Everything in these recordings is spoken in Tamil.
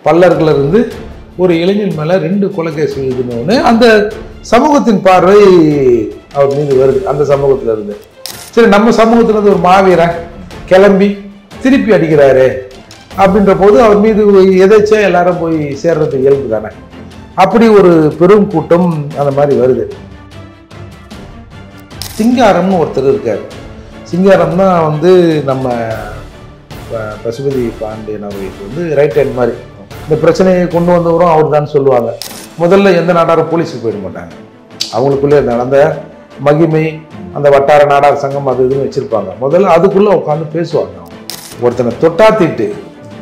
பல்லர்களிலிருந்து ஒரு இளைஞன் மேலே 2 கொலை கேஸ் எழுதினோன்னு அந்த சமூகத்தின் பார்வை அவர் மீது வருது. அந்த சமூகத்தில் இருந்து சரி நம்ம சமூகத்தில் இருந்து ஒரு மாவீரன் கிளம்பி திருப்பி அடிக்கிறாரு அப்படின்ற போது அவர் மீது எதாச்சா எல்லாரும் போய் சேர்றது இயல்பு தானே. அப்படி ஒரு பெரும் கூட்டம் அந்த மாதிரி வருது. சிங்காரம்னு ஒருத்தர் இருக்கார். சிங்காரம் தான் வந்து நம்ம பசுபதி பாண்டியன் அவர்களுக்கு வந்து ரைட் ஹேண்ட் மாதிரி. இந்த பிரச்சனையை கொண்டு வந்தவரும் அவர் தான் சொல்லுவாங்க. முதல்ல எந்த நாடாரும் போலீஸுக்கு போயிட மாட்டாங்க. அவங்களுக்குள்ளே நடந்த மகிமை அந்த வட்டார நாடார் சங்கம் அது இதுன்னு வச்சிருப்பாங்க. முதல்ல அதுக்குள்ளே உட்காந்து பேசுவாங்க. ஒருத்தனை தொட்டா திட்டு,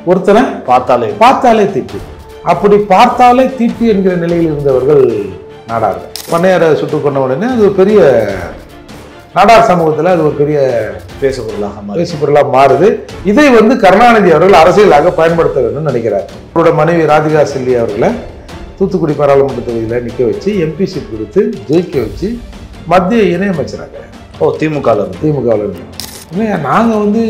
ஒருத்தனை பார்த்தாலே திட்டு. அப்படி பார்த்தாலே திட்டு என்கிற நிலையில் இருந்தவர்கள் நாடார்கள். பண்ணையாரை சுட்டு கொண்ட உடனே அது ஒரு பெரிய நாடார் சமூகத்தில் அது ஒரு பெரிய பேசுபொருளாக மாறுது. இதை வந்து கருணாநிதி அவர்கள் அரசியலாக பயன்படுத்த வேண்டும் நினைக்கிறார். அவரோட மனைவி ராதிகா செல்வி அவர்களை தூத்துக்குடி பாராளுமன்ற தொகுதியில் நிற்க வச்சு எம்பி சீட் கொடுத்து ஜெயிக்க வச்சு மத்திய இணையமைச்சராங்க. திமுகவில் இல்லையா? நாங்கள் வந்து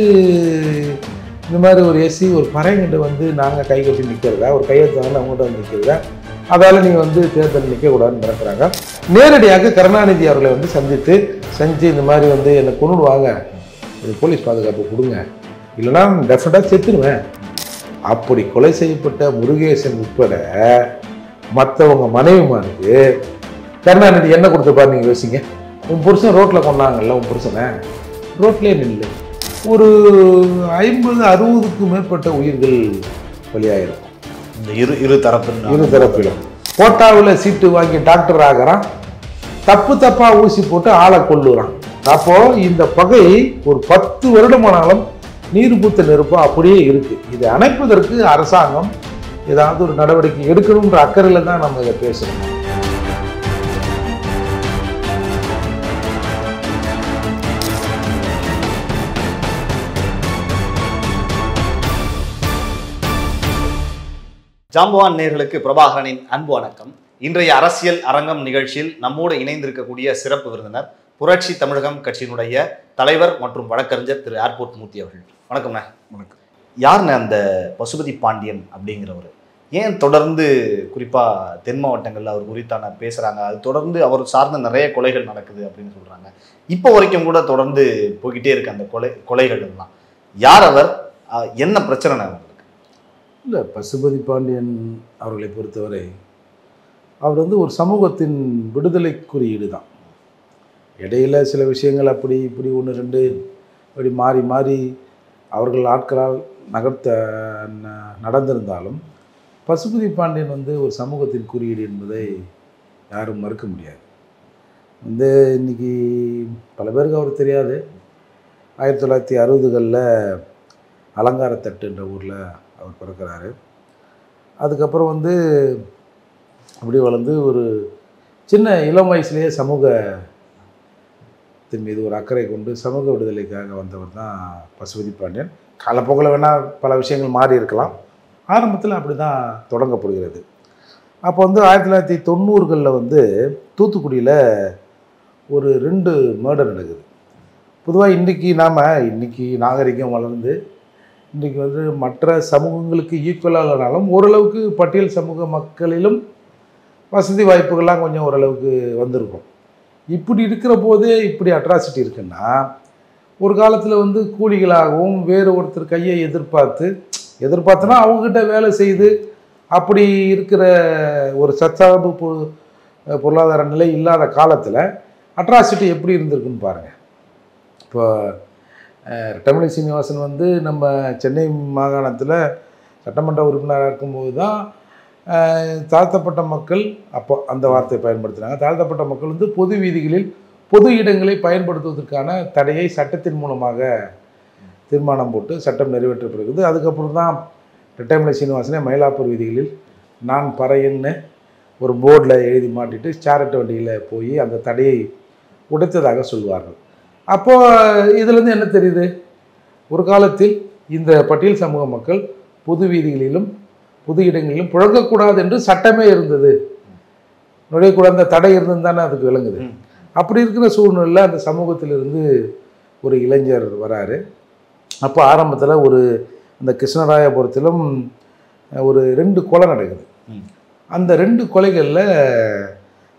இந்த மாதிரி ஒரு எஸ்சி ஒரு பறையங்கிட்ட வந்து நாங்கள் கை கட்டி நிற்கிறதா, ஒரு கையெழுத்து வாங்க அவங்கள்ட்ட வந்து நிற்கிறதா, அதால் நீங்கள் வந்து தேர்தல் நிற்கக்கூடாதுன்னு நடக்கிறாங்க. நேரடியாக கருணாநிதி அவர்களை வந்து செஞ்சு இந்த மாதிரி வந்து என்னை கொண்டுடுவாங்க, எனக்கு போலீஸ் பாதுகாப்பு கொடுங்க, இல்லைனா டெஃபினட்டாக செத்துருவேன். அப்படி கொலை செய்யப்பட்ட முருகேசன் உட்பட மற்றவங்க மனைவிமாருக்கு கருணாநிதி என்ன கொடுத்துருப்பாரு நீங்கள் யோசிங்க. உன் புருஷன் ரோட்டில் கொண்டாங்கல்ல, உன் புருஷனை ரோட்லேயே நின்று ஒரு 50-60க்கும் மேற்பட்ட உயிர்கள் பலியாயிருக்கும். இந்த இரு தரப்பிலும் கோட்டாவில் சீட்டு வாங்கி டாக்டர் ஆகிறான், தப்பா ஊசி போட்டு ஆளை கொள்ளுறான். அப்போ இந்த பகை ஒரு 10 வருடமானாலும் நீர் பூத்த நெருப்பா அப்படியே இருக்கு. இதை அணைப்பதற்கு அரசாங்கம் ஏதாவது ஒரு நடவடிக்கை எடுக்கணுன்ற அக்கறையில் தான் நம்ம இதை பேசுறோம். ஜாம்பவான் நேயர்களுக்கு பிரபாகரனின் அன்பு வணக்கம். இன்றைய அரசியல் அரங்கம் நிகழ்ச்சியில் நம்மோடு இணைந்திருக்கக்கூடிய சிறப்பு விருந்தினர் புரட்சி தமிழகம் கட்சியினுடைய தலைவர் மற்றும் வழக்கறிஞர் திரு ஏர்போர்ட் மூர்த்தி அவர்கள். வணக்கம்ண்ணே. வணக்கம். யாருண்ணே அந்த பசுபதி பாண்டியன் அப்படிங்கிறவர்? ஏன் தொடர்ந்து குறிப்பாக தென் மாவட்டங்களில் அவர் குறித்தான பேசுகிறாங்க, அது தொடர்ந்து அவர் சார்ந்த நிறைய கொலைகள் நடக்குது அப்படின்னு சொல்கிறாங்க. இப்போ வரைக்கும் கூட தொடர்ந்து போய்கிட்டே இருக்கு அந்த கொலைகள் எல்லாம். யார் அவர்? என்ன பிரச்சனை அவங்களுக்கு? இல்லை, பசுபதி பாண்டியன் அவர்களை பொறுத்தவரை அவர் வந்து ஒரு சமூகத்தின் விடுதலை குறியீடு தான். இடையில சில விஷயங்கள் அப்படி இப்படி 1-2 அப்படி மாறி அவர்கள் ஆட்களால் நடந்திருந்தாலும் பசுபதி பாண்டியன் வந்து ஒரு சமூகத்தின் குறியீடு என்பதை யாரும் மறுக்க முடியாது. வந்து இன்றைக்கி பல பேருக்கு அவர் தெரியாது. 1960களில் அலங்காரத்தட்டுன்ற ஊரில் அவர் பிறக்கிறாரு. அதுக்கப்புறம் வந்து அப்படி வளர்ந்து ஒரு சின்ன இளம் வயசுலேயே சமூகத்தின் மீது ஒரு அக்கறை கொண்டு சமூக விடுதலைக்காக வந்தவர் தான் பசுபதி பாண்டியன். காலப்போக்கில் வேணால் பல விஷயங்கள் மாறி இருக்கலாம். ஆரம்பத்தில் அப்படி தான் தொடங்கப்படுகிறது. அப்போ வந்து 1990களில் வந்து தூத்துக்குடியில் ஒரு 2 மர்டர் நடக்குது. பொதுவாக இன்றைக்கி நாகரிகம் வளர்ந்து இன்றைக்கி வந்து மற்ற சமூகங்களுக்கு ஈக்குவலானாலும் ஓரளவுக்கு பட்டியல் சமூக மக்களிலும் வசதி வாய்ப்புகள்லாம் கொஞ்சம் ஓரளவுக்கு வந்திருக்கும். இப்படி இருக்கிற போதே இப்படி அட்ராசிட்டி இருக்குன்னா, ஒரு காலத்தில் வந்து கூலிகளாகவும் வேறு ஒருத்தர் கையை எதிர்பார்த்துனா அவங்ககிட்ட வேலை செய்து அப்படி இருக்கிற ஒரு சச்சார்பு பொருளாதார நிலை இல்லாத காலத்தில் அட்ராசிட்டி எப்படி இருந்திருக்குன்னு பாருங்கள். இப்போ தமிழை சீனிவாசன் வந்து நம்ம சென்னை மாகாணத்தில் சட்டமன்ற உறுப்பினராக இருக்கும்போது தான் தாழ்த்தப்பட்ட மக்கள், அப்போ அந்த வார்த்தையை பயன்படுத்தினாங்க, தாழ்த்தப்பட்ட மக்கள் வந்து பொது வீதிகளில் பொது இடங்களை பயன்படுத்துவதற்கான தடையை சட்டத்தின் மூலமாக தீர்மானம் போட்டு சட்டம் நிறைவேற்றப்படுகிறது. அதுக்கப்புறம் தான் ரெட்டைமலை சீனிவாசனே மயிலாப்பூர் வீதிகளில் நான் பறையன்னு ஒரு போர்டில் எழுதி மாட்டிட்டு சேரட்டு வண்டியில் போய் அந்த தடையை உடைத்ததாக சொல்வார்கள். அப்போது இதுலேருந்து என்ன தெரியுது? ஒரு காலத்தில் இந்த பட்டியல் சமூக மக்கள் பொது வீதிகளிலும் பொது இடங்களிலும் புழங்கக்கூடாது என்று சட்டமே இருந்தது, நுழையக்கூடாத தடை இருந்தது தானே அதுக்கு விளங்குது. அப்படி இருக்கிற சூழ்நிலையில் அந்த சமூகத்திலிருந்து ஒரு இளைஞர் வராரு. அப்போ ஆரம்பத்தில் அந்த கிருஷ்ணராயபுரத்திலும் ஒரு 2 கொலை நடக்குது. அந்த 2 கொலைகளில்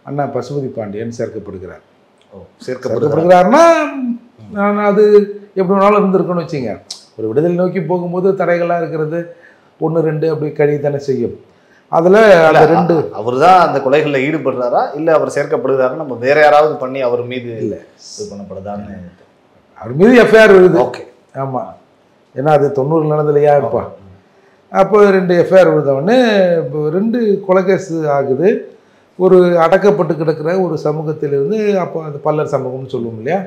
அண்ணா பசுபதி பாண்டியன் சேர்க்கப்படுகிறார். சேர்க்கப்படுகிறாருன்னா அது எப்படி வேணாலும் இருந்திருக்குன்னு வச்சுங்க. ஒரு விடுதலை நோக்கி போகும்போது தடைகளாக இருக்கிறது 1, 2 அப்படி கழி தானே செய்யும். அதில் அந்த 2 அவர் தான் அந்த கொலைகளில் ஈடுபடுறாரா இல்லை அவர் சேர்க்கப்படுகிறாரா, நம்ம வேற யாராவது பண்ணி அவர் மீது இல்லை இது பண்ணப்படுதான்னு அவர் மீது எஃப்ஐஆர் விழுது. ஓகே, ஆமாம், ஏன்னா அது 90 நடந்தலையா இருப்பா. அப்போ 2 எஃப்ஐஆர் விழுந்தவொடனே 2 கொலை கேஸ் ஆகுது. ஒரு அடக்கப்பட்டு கிடக்கிற ஒரு சமூகத்திலிருந்து, அப்போ அது பல்லர் சமூகம்னு சொல்லுவோம் இல்லையா,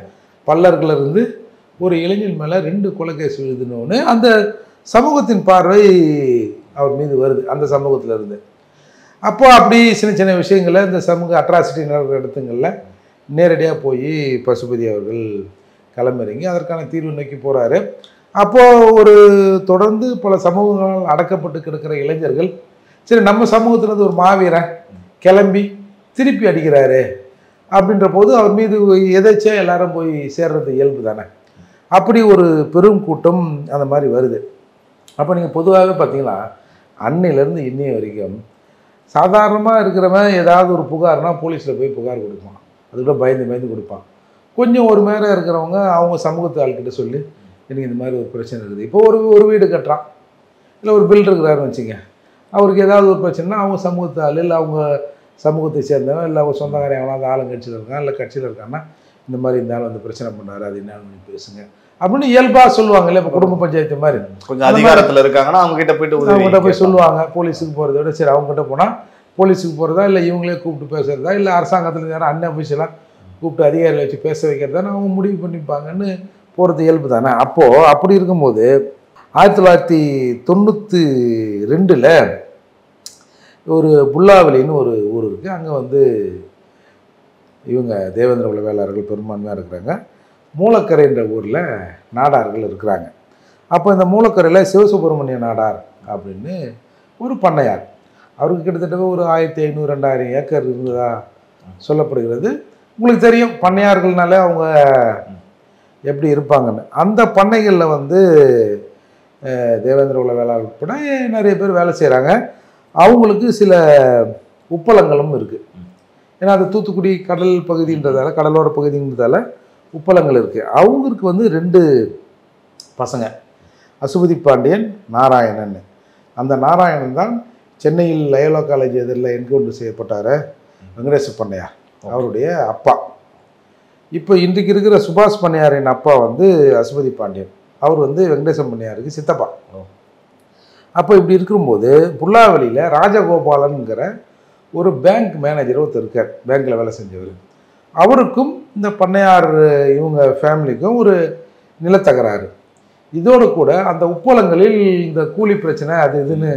பல்லர்களிலிருந்து ஒரு இளைஞன் மேலே 2 கொலை கேஸ் விழுதுனோன்னு அந்த சமூகத்தின் பார்வை அவர் மீது வருது, அந்த சமூகத்தில் இருந்து. அப்போ அப்படி சின்ன சின்ன விஷயங்களை இந்த சமூக அட்ராசிட்டி நடக்கிற இடத்துங்களில் நேரடியாக போய் பசுபதி அவர்கள் களமிறங்கி அதற்கான தீர்வு நோக்கி போகிறாரு. அப்போது ஒரு தொடர்ந்து பல சமூகங்களால் அடக்கப்பட்டு கிடக்கிற இளைஞர்கள், சரி நம்ம சமூகத்திலேருந்து ஒரு மாவீரன் கிளம்பி திருப்பி அடிக்கிறாரு அப்படின்ற போது அவர் மீது எதாச்சும் எல்லாரும் போய் சேர்றது இயல்பு தானே. அப்படி ஒரு பெரும் கூட்டம் அந்த மாதிரி வருது. அப்போ நீங்கள் பொதுவாகவே பார்த்தீங்கன்னா அன்னையிலேருந்து இன்னைய வரைக்கும் சாதாரணமாக இருக்கிறவன் ஏதாவது ஒரு புகார்னா போலீஸில் போய் புகார் கொடுப்பான், அதுக்கூட பயந்து கொடுப்பான். கொஞ்சம் ஒரு மேலே இருக்கிறவங்க அவங்க சமூகத்து ஆள்கிட்ட சொல்லி எனக்கு இந்த மாதிரி ஒரு பிரச்சனை இருக்குது. இப்போ ஒரு வீடு கட்டுறான், இல்லை ஒரு பில்டர் இருக்கிறாருன்னு வச்சுங்க, அவருக்கு ஏதாவது ஒரு பிரச்சனைனா அவங்க சமூகத்து ஆள், இல்லை அவங்க சமூகத்தை சேர்ந்தவன், இல்லை அவங்க சொந்தக்காரன் எவனாவது ஆளுங்கட்சியில் இருக்கான், இல்லை கட்சியில் இருக்கான்னா இந்த மாதிரி இந்த ஆள் வந்து பிரச்சனை பண்ணாரு, அது என்னன்னு பேசுங்க அப்படின்னு இயல்பாக சொல்லுவாங்க. இல்லை இப்போ குடும்ப பஞ்சாயத்து மாதிரி கொஞ்சம் அதிகாரத்தில் இருக்காங்கன்னா அவங்ககிட்ட போய் சொல்லுவாங்க. போலீஸுக்கு போகிறத விட சரி அவங்ககிட்ட போனால் போலீஸுக்கு போகிறதா, இல்லை இவங்களே கூப்பிட்டு பேசுகிறதா, இல்லை அரசாங்கத்தில் யாரும் அன்ன அஃபீஷியலாக கூப்பிட்டு அதிகாரிகளை வச்சு பேச வைக்கிறதான்னு அவங்க முடிவு பண்ணிப்பாங்கன்னு போகிறது இயல்பு தானே. அப்போது அப்படி இருக்கும்போது 1992 ஒரு புல்லாவலின்னு ஒரு ஊர் இருக்குது. அங்கே வந்து இவங்க தேவேந்திர குல வேளாளர்கள் பெரும்பான்மையாக இருக்கிறாங்க. மூலக்கரைன்ற ஊரில் நாடார்கள் இருக்கிறாங்க. அப்போ இந்த மூலக்கரையில் சிவசுப்பிரமணிய நாடார் அப்படின்னு ஒரு பண்ணையார், அவருக்கு கிட்டத்தட்ட ஒரு 1500-2000 ஏக்கர் இருந்ததா சொல்லப்படுகிறது. உங்களுக்கு தெரியும் பண்ணையார்கள்னாலே அவங்க எப்படி இருப்பாங்கன்னு. அந்த பண்ணைகளில் வந்து தேவேந்திர குல வேளாளர் உட்பட நிறைய பேர் வேலை செய்கிறாங்க. அவங்களுக்கு சில உப்பளங்களும் இருக்குது. ஏன்னா அது தூத்துக்குடி கடல் பகுதின்றதால, கடலோர பகுதின்றதால உப்பளங்கள் இருக்குது. அவங்களுக்கு வந்து 2 பசங்க, பசுபதி பாண்டியன், நாராயணன். அந்த நாராயணன் தான் சென்னையில் லயோலா காலேஜ் எதிரில் என்கவுண்டர் செய்யப்பட்டார் வெங்கடேச பண்ணையார், அவருடைய அப்பா. இப்போ இன்றைக்கு இருக்கிற சுபாஷ் பண்ணையாரின் அப்பா வந்து பசுபதி பாண்டியன், அவர் வந்து வெங்கடேச பண்ணையாருக்கு சித்தப்பா. அப்போ இப்படி இருக்கும்போது புல்லாவலியில் ராஜகோபாலனுங்கிற ஒரு பேங்க் மேனேஜர் ஒருத்தர் இருக்கார், பேங்க்கில் வேலை செஞ்சவர். அவருக்கும் இந்த பண்ணையார் இவங்க ஃபேமிலிக்கும் ஒரு நிலத்தகராறு. இதோடு கூட அந்த உப்பளங்களில் இந்த கூலி பிரச்சனை அது இதுன்னு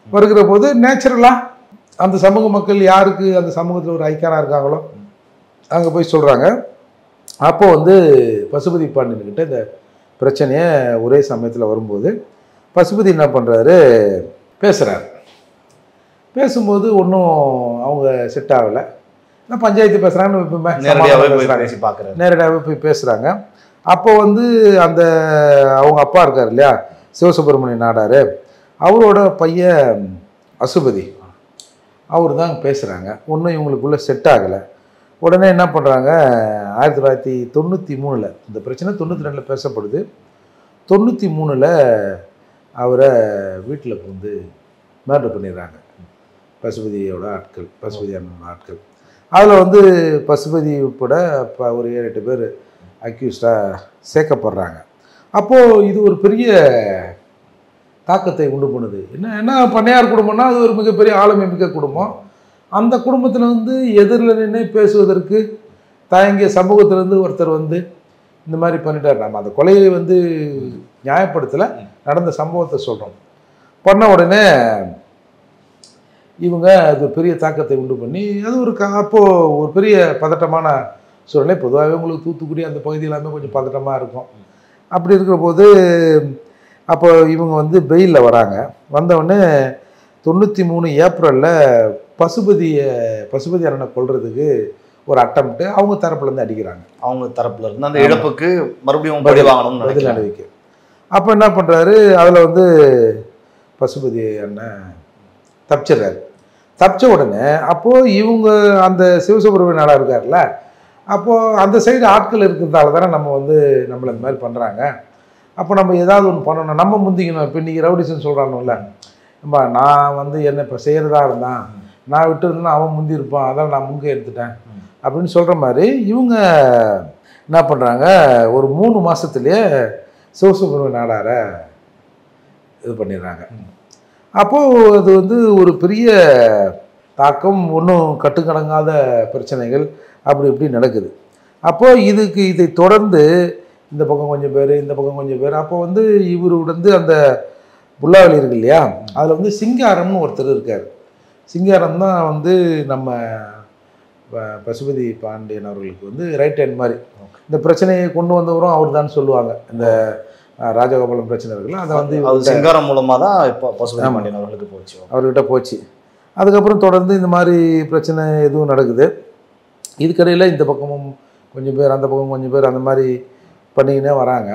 வருகிற போது நேச்சுரலாக அந்த சமூக மக்கள் யாருக்கு அந்த சமூகத்தில் ஒரு ஐக்கியனாக இருக்காங்களோ அங்கே போய் சொல்கிறாங்க. அப்போ வந்து பசுபதி பாண்டியன்கிட்ட இந்த பிரச்சனையை ஒரே சமயத்தில் வரும்போது பசுபதி என்ன பண்ணுறாரு, பேசுகிறார். பேசும்போது ஒன்றும் அவங்க செட் ஆகலை. நான் பஞ்சாயத்து பேசுகிறாங்கன்னு நேரடியாகவே போய் பேசுகிறாங்க. அப்போ வந்து அந்த அவங்க அப்பா இருக்கார் இல்லையா சிவசுப்பிரமணிய நாடார், அவரோட பையன் பசுபதி, அவர் தான் பேசுகிறாங்க. ஒன்றும் இவங்களுக்குள்ளே செட் ஆகலை. உடனே என்ன பண்ணுறாங்க, 1993 இந்த பிரச்சனை 92 பேசப்படுது. 93 அவரை வீட்டில் வந்து மர்டர் பண்ணிடுறாங்க பசுபதியோட ஆட்கள், பசுபதி அண்ணனோட ஆட்கள். அதில் வந்து பசுபதி உட்பட இப்போ ஒரு 7-8 பேர் அக்யூஸ்டாக சேர்க்கப்படுறாங்க. அப்போது இது ஒரு பெரிய தாக்கத்தை உண்டு பண்ணுது. என்ன பண்ணையார் குடும்பம்னா அது ஒரு மிகப்பெரிய ஆளுமை மிக்க குடும்பம். அந்த குடும்பத்தில் வந்து எதிரில் நின்று பேசுவதற்கு தயங்கிய சமூகத்திலேருந்து ஒருத்தர் வந்து இந்த மாதிரி பண்ணிட்டார். நம்ம அந்த கொலையை வந்து நியாயப்படுத்தலை, நடந்த சம்பவத்தை சொல்கிறோம். பண்ண உடனே இவங்க அது பெரிய தாக்கத்தை உண்டு பண்ணி அது ஒரு அப்போது ஒரு பெரிய பதட்டமான சூழ்நிலை. பொதுவாகவே உங்களுக்கு தூத்துக்குடி அந்த பகுதி எல்லாமே கொஞ்சம் பதட்டமாக இருக்கும். அப்படி இருக்கிற போது அப்போ இவங்க வந்து பெயிலில் வராங்க. வந்தவுடனே 93 ஏப்ரலில் பசுபதி அண்ணனை கொல்றதுக்கு ஒரு அட்டம்ப்ட்டு அவங்க தரப்புலேருந்து அடிக்கிறாங்க. அவங்க தரப்புல இருந்து அந்த இழப்புக்கு மறுபடியும் பதில் அனுபவிக்க. அப்போ என்ன பண்ணுறாரு, அதில் வந்து பசுபதி அண்ணன் தப்பிச்சிடுறாரு. தப்பிச்ச உடனே அப்போது இவங்க அந்த சிவசுப்ரமணிய நாடார் இருக்கார்ல, அப்போது அந்த சைடு ஆட்கள் இருக்கிறதால தானே நம்ம வந்து நம்மளை இந்த மாதிரி பண்ணுறாங்க. அப்போ நம்ம ஏதாவது ஒன்று பண்ணணும், நம்ம முந்திக்கணும். இப்போ இன்றைக்கி ரவுடிசன் சொல்கிறானுல்ல, நம்ம நான் வந்து என்ன இப்போ செய்கிறதா இருந்தான், நான் விட்டு இருந்தேன்னா அவன் முந்தி இருப்பான், அதான் நான் முங்க எடுத்துட்டேன் அப்படின்னு சொல்கிற மாதிரி இவங்க என்ன பண்ணுறாங்க, ஒரு 3 மாதத்துலேயே சிவசுப்ரமணிய நாடாரை இது பண்ணிடுறாங்க. அப்போது அது வந்து ஒரு பெரிய தாக்கம், ஒன்றும் கட்டுக்கடங்காத பிரச்சனைகள் அப்படி இப்படி நடக்குது. அப்போது இதை தொடர்ந்து இந்த பக்கம் கொஞ்சம் பேர், இந்த பக்கம் கொஞ்சம் பேர். அப்போ வந்து இவர் வந்து அந்த புல்லாவளி இருக்கு இல்லையா, அதில் வந்து சிங்காரம்னு ஒருத்தர் இருக்கார். சிங்காரம் தான் வந்து நம்ம பசுபதி பாண்டியன் அவர்களுக்கு வந்து ரைட் ஹேண்ட் மாதிரி. இந்த பிரச்சனையை கொண்டு வந்தவரும் அவர் தான் சொல்லுவாங்க. இந்த ராஜகோபாலம் பிரச்சனை இருக்குல்ல, அதை வந்து சிங்காரம் மூலமாக தான் இப்போ பசுபதி பாண்டியன் அவர்களுக்கு போச்சு, அவர்கிட்ட போச்சு. அதுக்கப்புறம் தொடர்ந்து இந்த மாதிரி பிரச்சனை எதுவும் நடக்குது. இதுக்கடையில் இந்த பக்கமும் கொஞ்சம் பேர், அந்த பக்கம் கொஞ்சம் பேர், அந்த மாதிரி பண்ணிக்கினே வராங்க.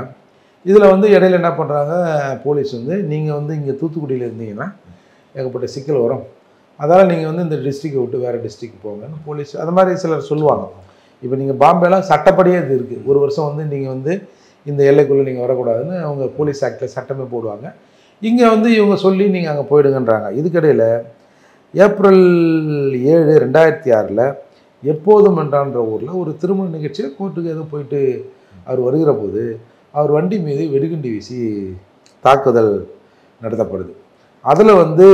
இதில் வந்து இடையில என்ன பண்ணுறாங்க, போலீஸ் வந்து நீங்கள் வந்து இங்கே தூத்துக்குடியில் இருந்தீங்கன்னா ஏகப்பட்ட சிக்கல் வரும், அதனால் நீங்கள் வந்து இந்த டிஸ்ட்ரிக்டை விட்டு வேறு டிஸ்ட்ரிக்ட் போங்கன்னு போலீஸ் அது மாதிரி சிலர் சொல்லுவாங்க. இப்போ நீங்கள் பாம்பேலாம் சட்டப்படியே இது இருக்குது. 1 வருஷம் வந்து நீங்கள் வந்து இந்த எல்லைக்குள்ளே நீங்கள் வரக்கூடாதுன்னு அவங்க போலீஸ் ஆக்டில் சட்டமே போடுவாங்க. இங்கே வந்து இவங்க சொல்லி நீங்கள் அங்கே போயிடுங்கன்றாங்க. இதுக்கிடையில் ஏப்ரல் 7, 2006 எப்போதும் என்றான்ற ஊரில் ஒரு திருமண நிகழ்ச்சியில் கோர்ட்டுக்கு ஏதோ போயிட்டு அவர் வருகிற போது அவர் வண்டி மீது வெடிகுண்டு வீசி தாக்குதல் நடத்தப்படுது. அதில் வந்து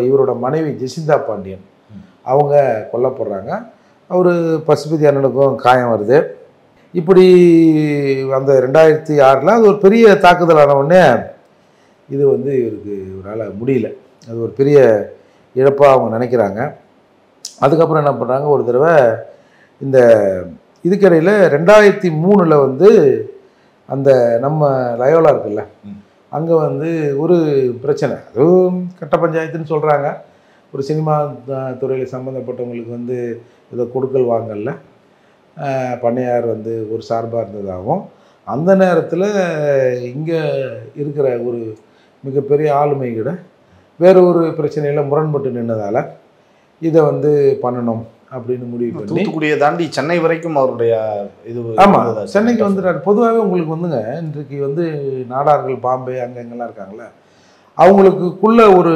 இவரோட மனைவி ஜெசிந்தா பாண்டியன் அவங்க கொல்லப்படுறாங்க. அவர் பசுபதி அண்ணனுக்கும் காயம் வருது. இப்படி அந்த 2006 அது ஒரு பெரிய தாக்குதலான உடனே இது வந்து இவரால் முடியல, அது ஒரு பெரிய இழப்பாக அவங்க நினைக்கிறாங்க. அதுக்கப்புறம் என்ன பண்ணுறாங்க, ஒரு தடவை இந்த இதுக்கிடையில் 2003 வந்து அந்த நம்ம லயோலா இருக்குல்ல, அங்கே வந்து ஒரு பிரச்சனை, அதுவும் கட்ட பஞ்சாயத்துன்னு சொல்கிறாங்க. ஒரு சினிமா துறையில் சம்மந்தப்பட்டவங்களுக்கு வந்து ஏதோ கொடுக்கல் வாங்கல பண்ணையார் வந்து ஒரு சார்பாக இருந்ததாகவும், அந்த நேரத்தில் இங்கே இருக்கிற ஒரு மிகப்பெரிய ஆளுமை கூட வேறு ஒரு பிரச்சனையில் முரண்பட்டு நின்றதால் இதை வந்து பண்ணணும் அப்படின்னு முடிவு பண்ணி தூத்துக்குடியை தாண்டி சென்னை வரைக்கும் அவருடைய இது. ஆமாம், சென்னைக்கு வந்துடுறாரு. பொதுவாகவே உங்களுக்கு வந்துங்க இன்றைக்கு வந்து நாடார்கள் பாம்பே அங்கெங்கெல்லாம் இருக்காங்களே, அவங்களுக்குள்ள ஒரு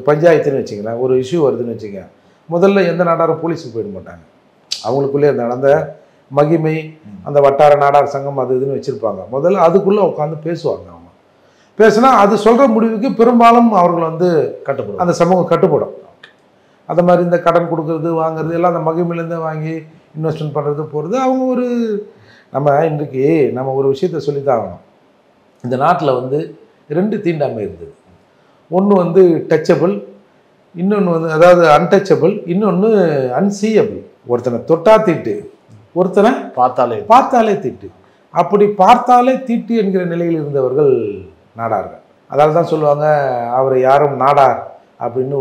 பஞ்சாயத்துன்னு வச்சுங்களேன், ஒரு இஷ்யூ வருதுன்னு வச்சுங்க, முதல்ல எந்த நாடாரும் போலீஸுக்கு போயிட மாட்டாங்க. அவங்களுக்குள்ளே அந்த மகிமை, அந்த வட்டார நாடார் சங்கம் அது இதுன்னு வச்சுருப்பாங்க. முதல்ல அதுக்குள்ளே உட்காந்து பேசுவாங்க. அவங்க பேசுனா அது சொல்கிற முடிவுக்கு பெரும்பாலும் அவர்கள் வந்து கட்டுப்படும், அந்த சமூகம் கட்டுப்படும். அந்த மாதிரி இந்த கடன் கொடுக்கறது வாங்குறது எல்லாம் அந்த மகிமையிலேருந்து வாங்கி இன்வெஸ்ட்மெண்ட் பண்ணுறது போகிறது அவங்க ஒரு நம்ம இன்றைக்கி நம்ம ஒரு விஷயத்த சொல்லித்தான் ஆகணும். இந்த நாட்டில் வந்து 2 தீண்டாமை இருந்தது. ஒன்று வந்து டச்சபிள், இன்னொன்று வந்து அதாவது அன்டச்சபிள், இன்னொன்று அன்சீயபிள். ஒருத்தனை தொட்டா தீட்டு, ஒருத்தனை பார்த்தாலே தீட்டு. அப்படி பார்த்தாலே தீட்டு என்கிற நிலையில் இருந்தவர்கள் நாடார்கள். அதால் தான் சொல்லுவாங்க அவரை யாரும் நாடார் அப்படின்னு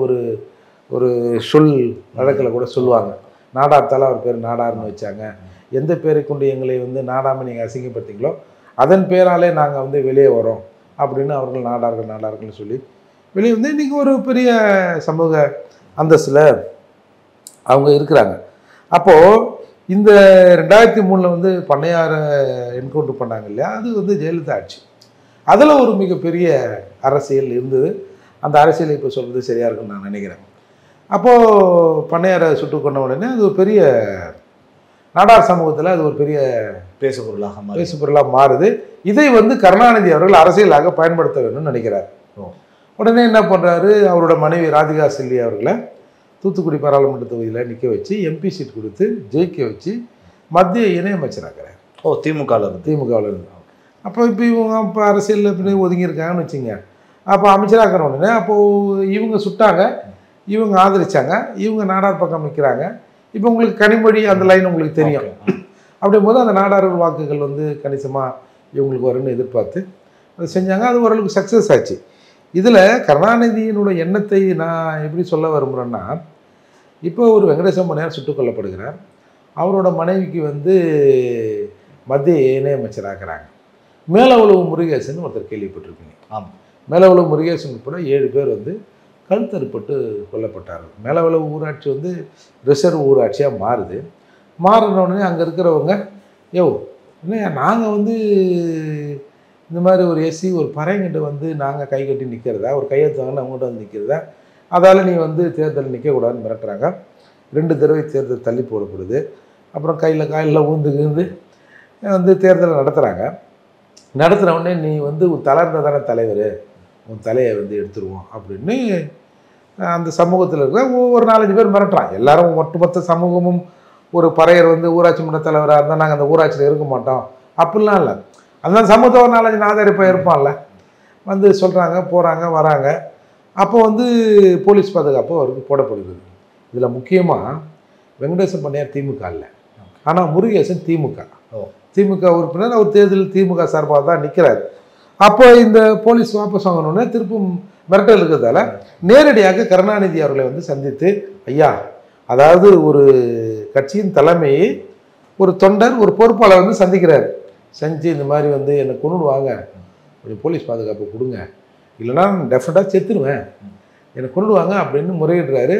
ஒரு சொல் வழக்கில் கூட சொல்லுவாங்க. நாடார்த்தால் அவர் பேர் நாடார்னு வச்சாங்க. எந்த பேரை கொண்டு எங்களை வந்து நாடாமல் நீங்கள் அசிங்கப்படுத்திங்களோ அதன் பேராலே நாங்கள் வந்து வெளியே வரோம் அப்படின்னு அவர்கள் நாடார்கள்னு சொல்லி வெளியே வந்து இன்றைக்கி ஒரு பெரிய சமூக அந்தஸ்தில் அவங்க இருக்கிறாங்க. அப்போது இந்த 2003 வந்து பண்ணையாரை என்கவுண்டர் பண்ணாங்க இல்லையா, அது வந்து ஜெயலலிதா ஆட்சி. அதில் ஒரு மிகப்பெரிய அரசியல் இருந்தது. அந்த அரசியலை இப்போ சொல்கிறது சரியாக இருக்குன்னு நான் நினைக்கிறேன். அப்போது பண்ணையாரை சுட்டு கொண்ட உடனே அது ஒரு பெரிய நாடார் சமூகத்தில் அது ஒரு பெரிய பேசுபொருளாக மாறுது. இதை வந்து கருணாநிதி அவர்கள் அரசியலாக பயன்படுத்த வேண்டும்னு நினைக்கிறார். உடனே என்ன பண்ணுறாரு, அவரோட மனைவி ராதிகா செல்வி அவர்களை தூத்துக்குடி பாராளுமன்ற தொகுதியில் நிற்க வச்சு எம்பி சீட் கொடுத்து ஜெயிக்க வச்சு மத்திய இணையமைச்சராகிறார். திமுகவில் இருந்து. அப்போ இப்போ இவங்க இப்போ அரசியலில் இப்படி ஒதுங்கியிருக்காங்கன்னு வச்சுங்க. அப்போ அமைச்சராக்கிற உடனே அப்போது இவங்க சுட்டாங்க, இவங்க ஆதரிச்சாங்க, இவங்க நாடார் பக்கம் நிற்கிறாங்க. இப்போ உங்களுக்கு கனிமொழி அந்த லைன் உங்களுக்கு தெரியும். அப்படிங்கும்போது அந்த நாடார் வாக்குகள் வந்து கணிசமாக இவங்களுக்கு வரும்னு எதிர்பார்த்து அதை செஞ்சாங்க. அது ஓரளவுக்கு சக்ஸஸ் ஆச்சு. இதில் கருணாநிதியினோட எண்ணத்தை நான் எப்படி சொல்ல விரும்புகிறேன்னா, இப்போ ஒரு வெங்கடேசன் பண்ணையார் சுட்டுக் கொல்லப்படுகிறார். அவரோட மனைவிக்கு வந்து மத்திய இணையமைச்சராகிறாங்க. மேலவளவு முருகேசன் ஒருத்தர் கேள்விப்பட்டிருப்பீங்க. ஆமாம், மேலவளவு முருகேசன் உட்பட 7 பேர் வந்து கழுத்தறுப்பட்டு கொல்லப்பட்டார்கள். மேலவளவு ஊராட்சி வந்து ரிசர்வ் ஊராட்சியாக மாறுது. மாறின உடனே அங்கே இருக்கிறவங்க, யோ இல்லையா நாங்கள் வந்து இந்த மாதிரி ஒரு எஸ்சி ஒரு பறையங்கிட்ட வந்து நாங்கள் கை கட்டி நிற்கிறதா, ஒரு கையெழுத்து வாங்கினா அவங்ககிட்ட வந்து நிற்கிறதா, அதால் நீ வந்து தேர்தல் நிற்கக்கூடாதுன்னு மிரட்டுறாங்க. 2 தடவை தேர்தல் தள்ளி போடப்படுது. அப்புறம் காயில் ஊந்து வந்து தேர்தலை நடத்துகிறாங்க. நடத்துகிற உடனே நீ வந்து உன் தளர்ந்ததான தலைவர், உன் தலையை வந்து எடுத்துருவோம் அப்படின்னு அந்த சமூகத்தில் இருக்கிற ஒரு 4-5 பேர் மிரட்டுறான். எல்லாரும் ஒட்டுமொத்த சமூகமும் ஒரு பறையர் வந்து ஊராட்சி மன்ற தலைவராக இருந்தால் நாங்கள் அந்த ஊராட்சியில் இருக்க மாட்டோம் அப்படிலாம் இல்லை. அந்த சமூகத்தை ஒரு 4-5 நாதாரி இப்போ இருப்பான்ல வந்து சொல்கிறாங்க, போகிறாங்க, வராங்க. அப்போ வந்து போலீஸ் பாதுகாப்பு அவருக்கு போடப்படுகிறது. இதில் முக்கியமாக வெங்கடேசன் பண்ணையார் திமுக இல்லை, ஆனால் முருகேசன் திமுக. திமுக உறுப்பினர், அவர் தேர்தலில் திமுக சார்பாக தான் நிற்கிறார். அப்போ இந்த போலீஸ் வாபஸ் வாங்கணுன்னே திருப்பும் மிரட்டல் இருக்கிறதால நேரடியாக கருணாநிதி அவர்களை வந்து சந்தித்து, ஐயா அதாவது ஒரு கட்சியின் தலைமையை ஒரு தொண்டர் ஒரு பொறுப்பாளர் வந்து சந்திக்கிறார். செஞ்சு இந்த மாதிரி வந்து என்னை கொண்டுடுவாங்க, கொஞ்சம் போலீஸ் பாதுகாப்பு கொடுங்க, இல்லைனா டெஃபினட்டாக செத்துருவேன், என்னை கொண்டுடுவாங்க அப்படின்னு முறையிடுறாரு.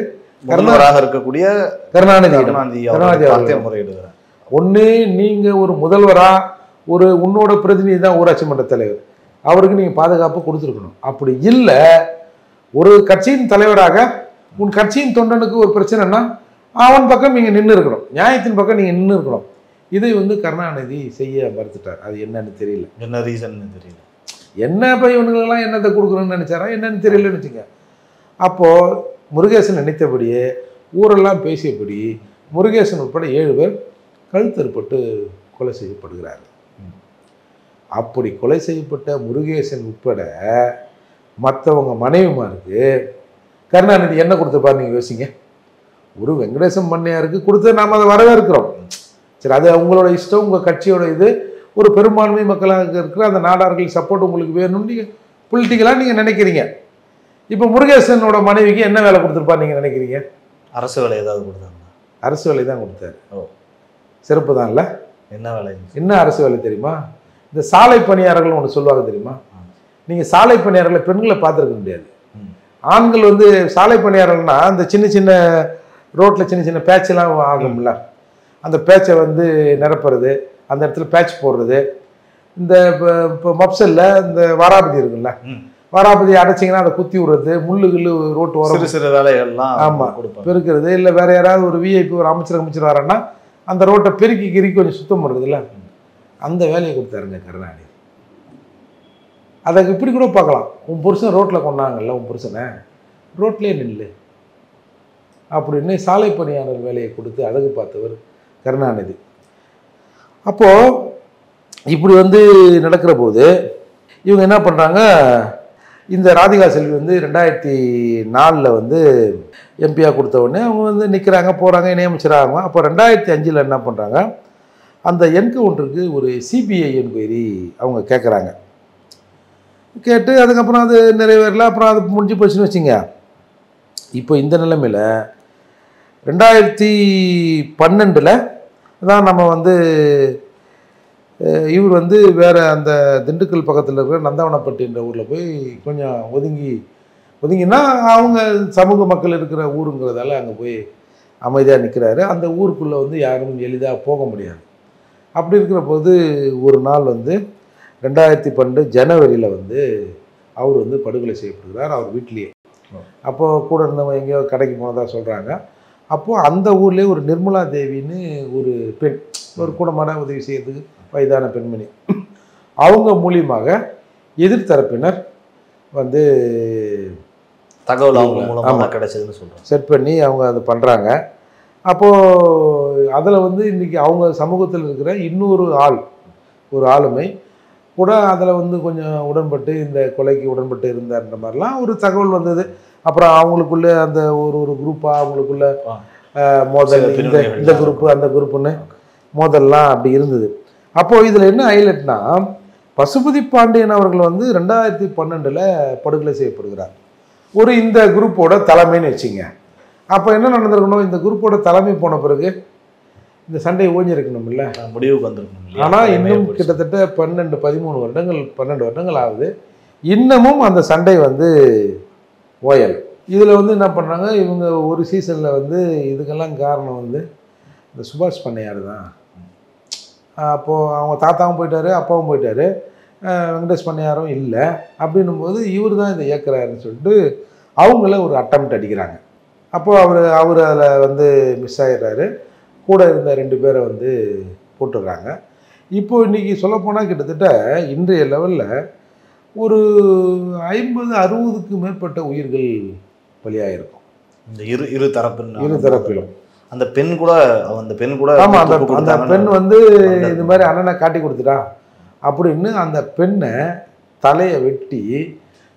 இருக்கக்கூடிய கருணாநிதி முறையிடுறாரு. ஒன்று நீங்கள் ஒரு முதல்வராக ஒரு உன்னோட பிரதிநிதி தான் ஊராட்சி மன்ற தலைவர், அவருக்கு நீங்கள் பாதுகாப்பு கொடுத்துருக்கணும். அப்படி இல்லை, ஒரு கட்சியின் தலைவராக உன் கட்சியின் தொண்டனுக்கு ஒரு பிரச்சனைனா அவன் பக்கம் நீங்கள் நின்று இருக்கணும், நியாயத்தின் பக்கம் நீங்கள் நின்று இருக்கணும். இதை வந்து கருணாநிதி செய்ய மறுத்துட்டார். அது என்னன்னு தெரியல, என்ன ரீசன் தெரியல. என்ன இப்போ இவனுங்களெல்லாம் என்னத்தை கொடுக்குறோன்னு நினச்சாரா என்னன்னு தெரியலன்னு வச்சுங்க. அப்போது முருகேசன் நினைத்தபடியே ஊரெல்லாம் பேசியபடி முருகேசன் உட்பட 7 பேர் கழுத்தறுப்பட்டு கொலை செய்யப்படுகிறார்கள். அப்படி கொலை செய்யப்பட்ட முருகேசன் உட்பட மற்றவங்க மனைவிமாருக்கு கருணாநிதி என்ன கொடுத்துப்பார் நீங்கள் யோசிங்க. ஒரு வெங்கடேசன் பண்ணையாருக்கு கொடுத்து நாம் அதை வரவேற்கிறோம். சரி, அது உங்களோட இஷ்டம், உங்கள் கட்சியோட இது. ஒரு பெரும்பான்மை மக்களாக இருக்கிற அந்த நாடார்கள் சப்போர்ட் உங்களுக்கு வேணும்னு நீங்கள் பொலிட்டிக்கலாக நீங்கள் நினைக்கிறீங்க. இப்போ முருகேசனோட மனைவிக்கு என்ன வேலை கொடுத்துருப்பார் நீங்கள் நினைக்கிறீங்க? அரசு வேலை ஏதாவது கொடுத்தாங்க? அரசு வேலை தான் கொடுத்தாரு. சிறப்பு தான் இல்லை? என்ன வேலை? என்ன அரசு வேலை தெரியுமா? இந்த சாலை பணியாளர்கள் ஒன்று சொல்லுவாங்க தெரியுமா? நீங்கள் சாலை பணியாளர்களை பெண்களை பார்த்துருக்க முடியாது. ஆண்கள் வந்து சாலை பணியாளர்கள்னா அந்த சின்ன சின்ன ரோட்டில் சின்ன சின்ன பேட்செல்லாம் ஆகும்ல, அந்த பேட்சை வந்து நிரப்புறது, அந்த இடத்துல பேட்ச் போடுறது. இந்த இப்போ மப்சல்ல இந்த வாராபதி இருக்குல்ல, வாராபதி அடைச்சிங்கன்னா அதை குத்தி விடுறது, முள்ளுகிள்ளு ரோட்டு வரும், சிறு வேலைகள்லாம். ஆமாம், பெருக்கிறது. இல்லை வேறு யாராவது ஒரு விஐபி ஒரு அமைச்சர் வரேன்னா அந்த ரோட்டை பெருக்கி கொஞ்சம் சுத்தம் பண்ணுறதுல அந்த வேலையை கொடுத்தாருங்க கருணாநிதி. அதை இப்படி கூட பார்க்கலாம். உன் புருஷன் ரோட்டில் கொண்டாங்கல்ல, உன் புருஷனை ரோட்லேயே நில்லு அப்படின்னு சாலை பணியாளர் வேலையை கொடுத்து அழகு பார்த்தவர் கருணாநிதி. அப்போது இப்படி வந்து நடக்கிற போது இவங்க என்ன பண்ணுறாங்க, இந்த ராதிகா செல்வி வந்து 2004 வந்து எம்பியாக கொடுத்த உடனே அவங்க வந்து நிற்கிறாங்க, போகிறாங்க, இணையமைச்சராக. அப்போ 2005 என்ன பண்ணுறாங்க, அந்த என்கவுண்டருக்கு ஒரு சிபிஐ என்கொயரி அவங்க கேட்குறாங்க. கேட்டு அதுக்கப்புறம் அது நிறைவேறல, அப்புறம் அது முடிஞ்சு போச்சுன்னு வச்சுங்க. இப்போ இந்த நிலைமையில் 2012 தான் நம்ம வந்து இவர் வந்து வேறு அந்த திண்டுக்கல் பக்கத்தில் இருக்கிற நந்தவனப்பட்டின்ற ஊரில் போய் கொஞ்சம் ஒதுங்கினா அவங்க சமூக மக்கள் இருக்கிற ஊருங்கிறதால அங்கே போய் அமைதியாக நிற்கிறாரு. அந்த ஊருக்குள்ளே வந்து யாரும் எளிதாக போக முடியாது. அப்படி இருக்கிற போது ஒரு நாள் வந்து 2012 ஜனவரியில் வந்து அவர் வந்து படுகொலை செய்யப்படுகிறார் அவர் வீட்லேயே. அப்போது கூட இருந்தவங்க எங்கேயோ கடைக்கு போனதாக சொல்கிறாங்க. அப்போது அந்த ஊர்லேயே ஒரு நிர்மலா தேவின்னு ஒரு பெண், ஒரு குணமான உதவி செய்யறதுக்கு வயதான பெண்மணி, அவங்க மூலியமாக எதிர்த்தரப்பினர் வந்து தகவல் அவங்க மூலமாக கிடைச்சதுன்னு சொல்கிறாங்க, செட் பண்ணி அவங்க அது பண்ணுறாங்க. அப்போது அதில் வந்து இன்றைக்கி அவங்க சமூகத்தில் இருக்கிற இன்னொரு ஒரு ஆளுமை கூட அதில் வந்து கொஞ்சம் உடன்பட்டு இந்த கொலைக்கு உடன்பட்டு இருந்தார்ன்ற மாதிரிலாம் ஒரு தகவல் வந்தது. அப்புறம் அவங்களுக்குள்ள அந்த ஒரு குரூப்பாக அவங்களுக்குள்ள மோதல், இந்த குரூப்பு அந்த குரூப்புன்னு மோதல்லாம் அப்படி இருந்தது. அப்போது இதில் என்ன ஹைலைட்னா, பசுபதி பாண்டியன் அவர்கள் வந்து 2012 படுகொலை செய்யப்படுகிறார். ஒரு இந்த குரூப்போட தலைமைன்னு வச்சுங்க. அப்போ என்ன நடந்திருக்கணும், இந்த குரூப்போட தலைமை போன பிறகு இந்த சண்டையை ஓஞ்சிருக்கணும் இல்லை, முடிவுக்கு வந்துருக்கணும். ஆனால் இன்னும் கிட்டத்தட்ட 12 வருடங்கள் ஆகுது, இன்னமும் அந்த சண்டை வந்து ஓயல். இதில் வந்து என்ன பண்ணாங்க, இவங்க ஒரு சீசனில் வந்து இதுக்கெல்லாம் காரணம் வந்து இந்த சுபாஷ் பண்ணையார் தான். அப்போது அவங்க தாத்தாவும் போயிட்டார், அப்பாவும் போயிட்டார், வெங்கடேஷ் பண்ணையாரும் இல்லை. அப்படின்னும்போது இவர் தான் இதை இயக்குறாருன்னு சொல்லிட்டு அவங்கள ஒரு அட்டம்ப்ட் அடிக்கிறாங்க. அப்போது அவர் அதில் வந்து மிஸ் ஆகிடுறாரு. கூட இருந்த 2 பேரை வந்து போட்டுடுறாங்க. இப்போது இன்றைக்கி சொல்லப்போனால் கிட்டத்தட்ட இன்றைய லெவலில் ஒரு 50-60க்கு மேற்பட்ட உயிர்கள் பலியாயிருக்கும். இந்த இரு தரப்பிலும். அந்த பெண் கூட ஆமாம், அந்த பெண் வந்து இது மாதிரி அண்ணனை காட்டி கொடுத்துட்டா அப்படின்னு அந்த பெண்ணை தலையை வெட்டி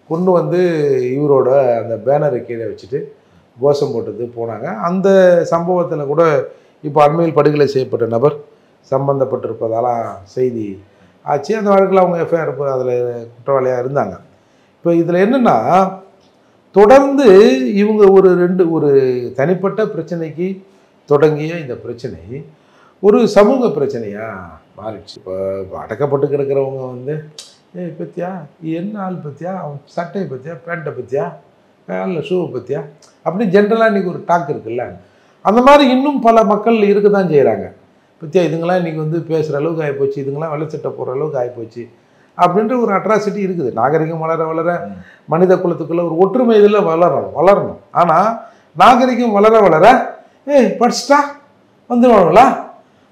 கொண்டு வந்து இவரோட அந்த பேனரை கீழே வச்சுட்டு கோஷம் போட்டது போனாங்க. அந்த சம்பவத்தில் கூட இப்போ அண்மையில் படுகொலை செய்யப்பட்ட நபர் சம்பந்தப்பட்டிருப்பதாலாம் செய்தி ஆச்சு. அந்த வழக்கில் அவங்க எஃப்ஐஆர் அதில் குற்றவாளியாக இருந்தாங்க. இப்போ இதில் என்னென்னா, தொடர்ந்து இவங்க ஒரு தனிப்பட்ட பிரச்சனைக்கு தொடங்கிய இந்த பிரச்சனை ஒரு சமூக பிரச்சனையாக மாறிடுச்சு. இப்போ அடக்கப்பட்டு கிடக்கிறவங்க வந்து பற்றியா என்ன ஆள் பற்றியா, அவன் சட்டையை பற்றியா, பேண்ட்டை பற்றியா, காலில் ஷூவை பற்றியா அப்படின்னு ஜென்ரலாக இன்றைக்கி ஒரு டாக் இருக்குல்ல, அந்த மாதிரி இன்னும் பல மக்கள் இருக்க தான் செய்கிறாங்க. பற்றியா இதுங்களாம் இன்றைக்கி வந்து பேசுகிற அளவுக்கு ஆகிப்போச்சு, இதுங்களாம் வெள்ளச்சட்டை போடுற அளவுக்கு ஆகிப்போச்சு அப்படின்ற ஒரு அட்ராசிட்டி இருக்குது. நாகரிகம் வளர வளர மனித குலத்துக்குள்ளே ஒரு ஒற்றுமை இதில் வளரணும். ஆனால் நாகரிகம் வளர வளர படிச்சுட்டா வந்துடுவாங்களா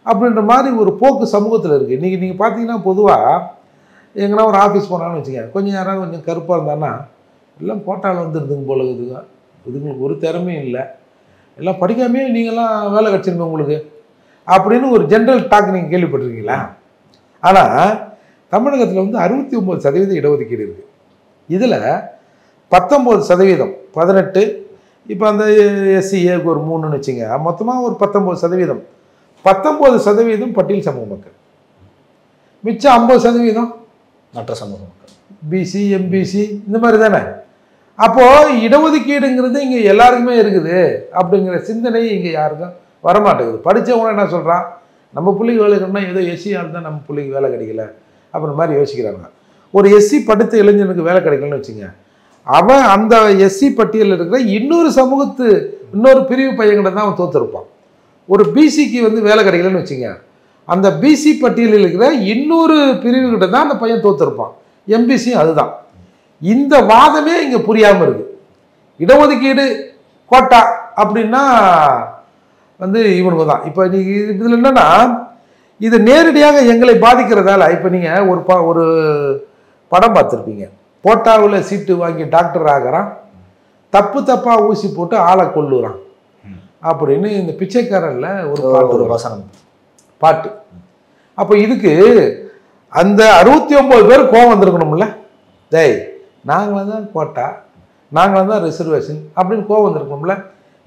அப்படின்ற மாதிரி ஒரு போக்கு சமூகத்தில் இருக்குது. இன்றைக்கி நீங்கள் பார்த்தீங்கன்னா பொதுவாக எங்கன்னா ஒரு ஆஃபீஸ் போனான்னு வச்சுங்க, கொஞ்சம் யாராவது கொஞ்சம் கருப்பாக இருந்தான்னா எல்லாம் கோட்டாவில் வந்துடுதுங்க போல இருக்குதுங்க, இதுங்களுக்கு ஒரு திறமையும் இல்லை, எல்லாம் படிக்காமே நீங்கள்லாம் வேலை கிடச்சிருங்க உங்களுக்கு அப்படின்னு ஒரு ஜென்ரல் டாக் நீங்கள் கேள்விப்பட்டிருக்கீங்களா? ஆனால் தமிழகத்தில் வந்து 69% இடஒதுக்கீடு இருக்குது. இதில் 19%, 18, இப்போ அந்த எஸ்சிஏக்கு ஒரு 3ன்னு வச்சுங்க, மொத்தமாக ஒரு 19%. 19% பட்டியல் சமூக மக்கள், மிச்சம் 50% மற்ற சமூக மக்கள், பிசி, எம்பிசி இந்த மாதிரி தானே. அப்போது இடஒதுக்கீடுங்கிறது இங்கே எல்லாருக்குமே இருக்குது அப்படிங்கிற சிந்தனை இங்கே யாருக்கும் வரமாட்டேங்குது. படித்தவங்க என்ன சொல்கிறான், நம்ம பிள்ளைக்கு வேலை கிடைக்கணும்னா ஏதோ எஸ்சி ஆள் தான் நம்ம பிள்ளைக்கு வேலை கிடைக்கல அப்படின்ற மாதிரி யோசிக்கிறாங்க. ஒரு எஸ்சி படித்த இளைஞனுக்கு வேலை கிடைக்கலன்னு வச்சுங்க, அவன் அந்த எஸ்சி பட்டியலில் இருக்கிற இன்னொரு பிரிவு பையன்கிட்ட தான் அவன் தோற்றுருப்பான். ஒரு பிசிக்கு வந்து வேலை கிடைக்கலன்னு வச்சுங்க, அந்த பிசி பட்டியலில் இருக்கிற இன்னொரு பிரிவுகிட்ட தான் அந்த பையன் தோற்றுருப்பான். எம்பிசியும் அதுதான். இந்த வாதமே இங்கே புரியாமல் இருக்குது. இடஒதுக்கீடு கோட்டா அப்படின்னா வந்து இவனுக்கு தான். இப்போ நீங்கள் இதில் என்னென்னா, இது நேரடியாக எங்களை பாதிக்கிறதால, இப்போ நீங்கள் ஒரு படம் பார்த்துருப்பீங்க, கோட்டாவில் சீட்டு வாங்கி டாக்டர் ஆகிறான், தப்பாக ஊசி போட்டு ஆளை கொல்லுறான் அப்படின்னு இந்த பிச்சைக்காரனில் ஒரு பாட்டு. அப்போ இதுக்கு அந்த 69 பேர் கோவம் வந்திருக்கணும்ல, டேய் நாங்களாம் தான் கோட்டா, நாங்களாம் தான் ரிசர்வேஷன் அப்படின்னு கோவம் வந்திருக்கணும்ல.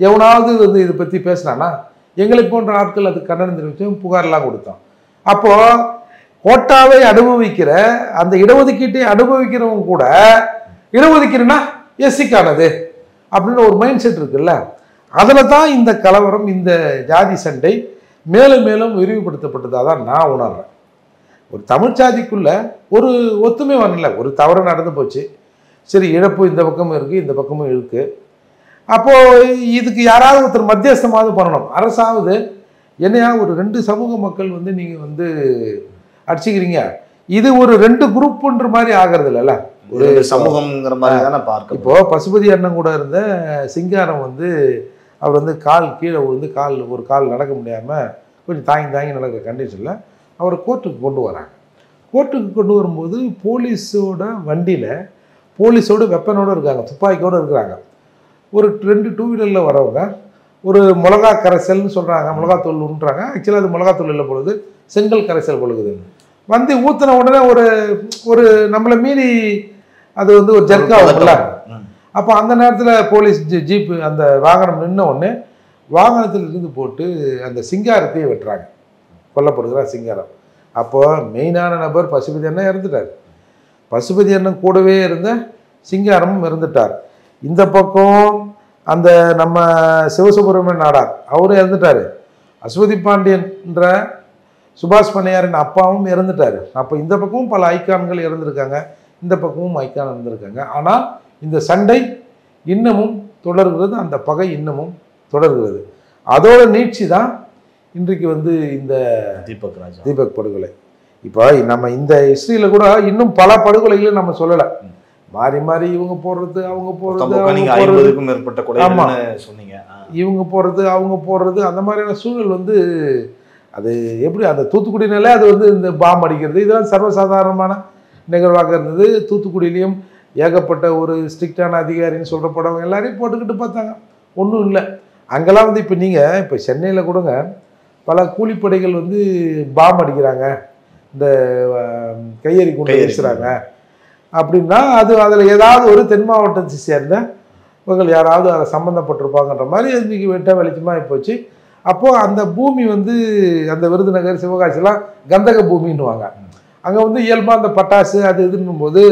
எவனாவது வந்து இதை பற்றி பேசினானா, எங்களை போன்ற ஆட்கள் அது கண்டனம் தெரிவித்து புகார்லாம் கொடுத்தோம். அப்போது கோட்டாவை அனுபவிக்கிற அந்த இடஒதுக்கீட்டை அனுபவிக்கிறவங்க கூட இடஒதுக்கீடுனா எஸ்சிக்கானது அப்படின்னு ஒரு மைண்ட் செட் இருக்குல்ல, அதில் தான் இந்த கலவரம், இந்த ஜாதி சண்டை மேலும் மேலும் விரிவுபடுத்தப்பட்டதாக தான் நான் உணர்றேன். ஒரு தமிழ் ஜாதிக்குள்ளே ஒரு ஒத்துமை வரல, ஒரு தவறு நடந்து போச்சு, சரி இழப்பு இந்த பக்கமும் இருக்குது இந்த பக்கமும் இருக்குது. அப்போது இதுக்கு யாராவது ஒருத்தர் மத்தியஸ்தமாவது பண்ணணும். அரசாவது என்னையா ஒரு 2 சமூக மக்கள் வந்து நீங்கள் வந்து அடிச்சுக்கிறீங்க, இது ஒரு 2 குரூப்புன்ற மாதிரி ஆகிறது இல்லைல்ல, ஒரு சமூகங்கிற மாதிரி தானே பார்க்க. இப்போது பசுபதி அண்ணன் கூட இருந்த சிங்காரம் வந்து அவர் வந்து கால் கீழே விழுந்து ஒரு கால் நடக்க முடியாமல் கொஞ்சம் தாங்கி நடக்கிற கண்டிஷனில் அவரை கோர்ட்டுக்கு கொண்டு வராங்க. கோர்ட்டுக்கு கொண்டு வரும்போது போலீஸோட வண்டியில் போலீஸோட வெப்பனோடு இருக்காங்க, துப்பாக்கியோடு இருக்கிறாங்க. ஒரு 2 டூ வீலரில் வரவங்க ஒரு மிளகா கரைசல்னு சொல்கிறாங்க, மிளகாத்தூள் உண்றாங்க, ஆக்சுவலாக அது மிளகாத்தூள் இல்லை பொழுது செங்கல் கரைசல் பொழுகுது. வந்து ஊற்றின உடனே ஒரு நம்மளை மீறி அது வந்து ஒரு ஜர்க்காகும்ல. அப்போ அந்த நேரத்தில் போலீஸ் ஜீப்பு அந்த வாகனம் நின்ன உடனே வாகனத்தில் இருந்து போட்டு அந்த சிங்காரத்தையே வெட்டுறாங்க, கொல்லப்படுகிற சிங்காரம். அப்போது மெயினான நபர் பசுபதி அண்ணன் இறந்துட்டார். பசுபதி அண்ணன் கூடவே இருந்த சிங்காரமும் இறந்துட்டார். இந்த பக்கம் அந்த நம்ம சிவசுப்ரமணியன் நாடார் அவரும் இறந்துட்டார். பசுபதி பாண்டியன்ற சுபாஷ் பண்ணையாரின் அப்பாவும் இறந்துட்டார். அப்போ இந்த பக்கமும் பல ஐக்கான்கள் இறந்துருக்காங்க, இந்த பக்கமும் ஐக்கான் இருந்திருக்காங்க. ஆனால் இந்த சண்டை இன்னமும் தொடர்கிறது, அந்த பகை இன்னமும் தொடர்கிறது. அதோட நீட்சி தான் இன்றைக்கு வந்து இந்த தீபக் படுகொலை. இப்போ நம்ம இந்த ஹிஸ்ட்ரியில் கூட இன்னும் பல படுகொலைகளை நம்ம சொல்லலை. மாறி மாறி இவங்க போடுறது, அவங்க போடுறது, இவங்க போடுறது, அவங்க போடுறது, அந்த மாதிரியான சூழல் வந்து அது எப்படி அந்த தூத்துக்குடினாலே அது வந்து இந்த பாம்பு அடிக்கிறது இதெல்லாம் சர்வசாதாரணமான நிகழ்வாக இருந்தது. தூத்துக்குடியிலையும் ஏகப்பட்ட ஒரு ஸ்ட்ரிக்டான அதிகாரின்னு சொல்கிற படம் எல்லாரையும் போட்டுக்கிட்டு பார்த்தாங்க, ஒன்றும் இல்லை. அங்கெல்லாம் வந்து இப்போ நீங்கள் இப்போ சென்னையில் கூடங்க பல கூலிப்படைகள் வந்து பாம்பு அடிக்கிறாங்க, இந்த கையெறி கொண்டு வீசுகிறாங்க அப்படின்னா அது அதில் ஏதாவது ஒரு தென் மாவட்டத்தை சேர்ந்த இவங்க யாராவது அதை சம்மந்தப்பட்டிருப்பாங்கன்ற மாதிரி இன்றைக்கி வெட்ட வெளிச்சமாக போச்சு. அப்போது அந்த பூமி வந்து அந்த விருதுநகர் சிவகாசிலாம் கந்தக பூமின்னுவாங்க. அங்கே வந்து இயல்பாக அந்த பட்டாசு அது இதுன்னும் போது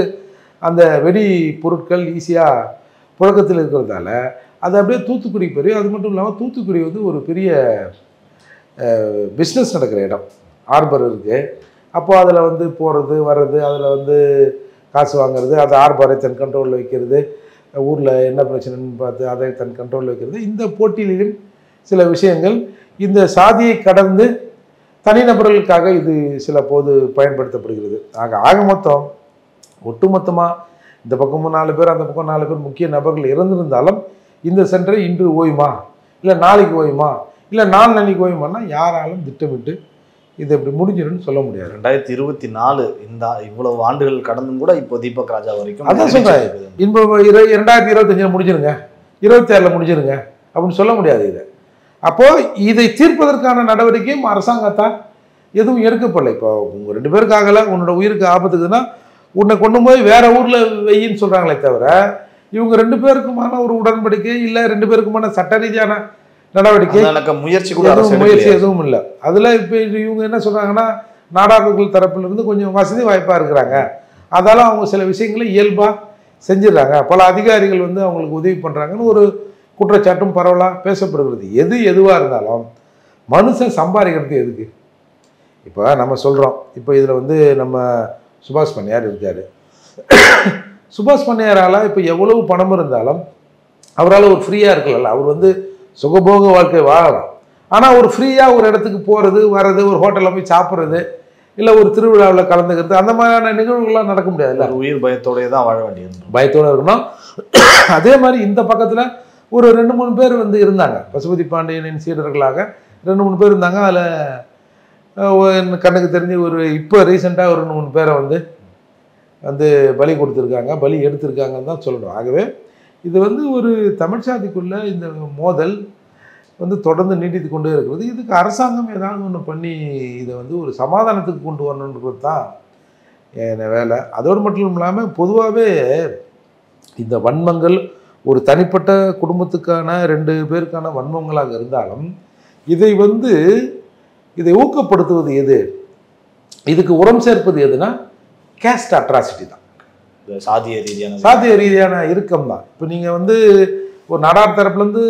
அந்த வெடி பொருட்கள் ஈஸியாக புழக்கத்தில் இருக்கிறதால அது அப்படியே தூத்துக்குடி பெரிய. அது மட்டும் இல்லாமல் தூத்துக்குடி வந்து ஒரு பெரிய பிஸ்னஸ் நடக்கிற இடம், ஹார்பர் இருக்குது. அப்போது அதில் வந்து போகிறது வர்றது, அதில் வந்து காசு வாங்கிறது, அதை ஹார்பரை தன் கண்ட்ரோலில் வைக்கிறது, ஊரில் என்ன பிரச்சனைன்னு பார்த்து அதை தன் கண்ட்ரோலில் வைக்கிறது. இந்த போட்டியிலும் சில விஷயங்கள் இந்த சாதியை கடந்து தனிநபர்களுக்காக இது சில போது பயன்படுத்தப்படுகிறது. ஆக மொத்தம் ஒட்டுமொத்தமாக இந்த பக்கமும் 4 பேர் அந்த பக்கம் 4 பேர் முக்கிய நபர்கள் இறந்திருந்தாலும் இந்த சென்டரை இன்று ஓயுமா, இல்லை நாளைக்கு ஓயுமா, இல்லை நாளைக்கு ஓயுமானா யாராலும் திட்டமிட்டு இது இப்படி முடிஞ்சிருன்னு சொல்ல முடியாது. 2024 இந்த இவ்வளவு ஆண்டுகள் கடந்தும் கூட இப்போ தீபக் ராஜா வரைக்கும் அதான் சொல்கிறேன். இப்போ 2025 முடிஞ்சிருங்க, 26 முடிஞ்சிருங்க அப்படின்னு சொல்ல முடியாது. இதை அப்போது இதை தீர்ப்பதற்கான நடவடிக்கையும் அரசாங்கத்தால் எதுவும் எடுக்கப்படலை. இப்போ உங்கள் 2 பேருக்காகல உன்னோட உயிருக்கு ஆபத்துக்குதுன்னா உன்னை கொண்டு போய் வேற ஊரில் வெயின்னு சொல்கிறாங்களே தவிர இவங்க 2 பேருக்குமான ஒரு உடன்படிக்கை இல்லை, 2 பேருக்குமான சட்ட ரீதியான நடவடிக்கை முயற்சி எதுவும் இல்லை. அதில் இப்போ இவங்க என்ன சொல்கிறாங்கன்னா நாடார்கள் தரப்பிலிருந்து கொஞ்சம் வசதி வாய்ப்பாக இருக்கிறாங்க, அதால் அவங்க சில விஷயங்களை இயல்பாக செஞ்சிடறாங்க, பல அதிகாரிகள் வந்து அவங்களுக்கு உதவி பண்ணுறாங்கன்னு ஒரு குற்றச்சாட்டும் பரவலாக பேசப்படுகிறது. எதுவாக இருந்தாலும் மனுஷன் சம்பாதிக்கிறது எதுக்கு? இப்போ நம்ம சொல்கிறோம், இப்போ இதில் வந்து நம்ம சுபாஷ் பண்ணையார் இருக்கார். சுபாஷ் பண்ணையாரால் இப்போ எவ்வளவு பணம் இருந்தாலும் அவரால் ஒரு ஃப்ரீயாக இருக்கல, அவர் வந்து சுகபோக வாழ்க்கை வாழலாம். ஆனால் ஒரு ஃப்ரீயாக ஒரு இடத்துக்கு போகிறது வர்றது, ஒரு ஹோட்டலில் போய் சாப்பிட்றது, இல்லை ஒரு திருவிழாவில் கலந்துக்கிறது, அந்த மாதிரியான நிகழ்வுகள்லாம் நடக்க முடியாதுல்ல. உயிர் பயத்தோடய தான் வாழ வேண்டியது, பயத்தோடு இருக்கணும். அதே மாதிரி இந்த பக்கத்தில் ஒரு 2-3 பேர் வந்து இருந்தாங்க, பசுபதி பாண்டியனின் சீடர்களாக 2-3 பேர் இருந்தாங்க. அதில் கண்ணுக்கு தெரிஞ்சு ஒரு இப்போ ரீசெண்டாக ஒரு 2-3 பேரை வந்து பலி கொடுத்துருக்காங்க, பலி எடுத்திருக்காங்கன்னு தான் சொல்லணும். ஆகவே இது வந்து ஒரு தமிழ் சாதிக்குள்ளே இந்த மோதல் வந்து தொடர்ந்து நீடித்து கொண்டே இருக்கிறது. இதுக்கு அரசாங்கம் ஏதாவது ஒன்று பண்ணி இதை வந்து ஒரு சமாதானத்துக்கு கொண்டு வரணுன்றது தான் என் வேலை. அதோடு மட்டும் இல்லாமல் பொதுவாகவே இந்த வன்மங்கள் ஒரு தனிப்பட்ட குடும்பத்துக்கான 2 பேருக்கான வன்மங்களாக இருந்தாலும் இதை ஊக்கப்படுத்துவது எது, இதுக்கு உரம் சேர்ப்பது எதுனா கேஸ்ட் அட்ராசிட்டி தான், சாதிய ரீதியான இறுக்கம் தான். இப்போ நீங்கள் வந்து ஒரு நாடார் தரப்புலேருந்து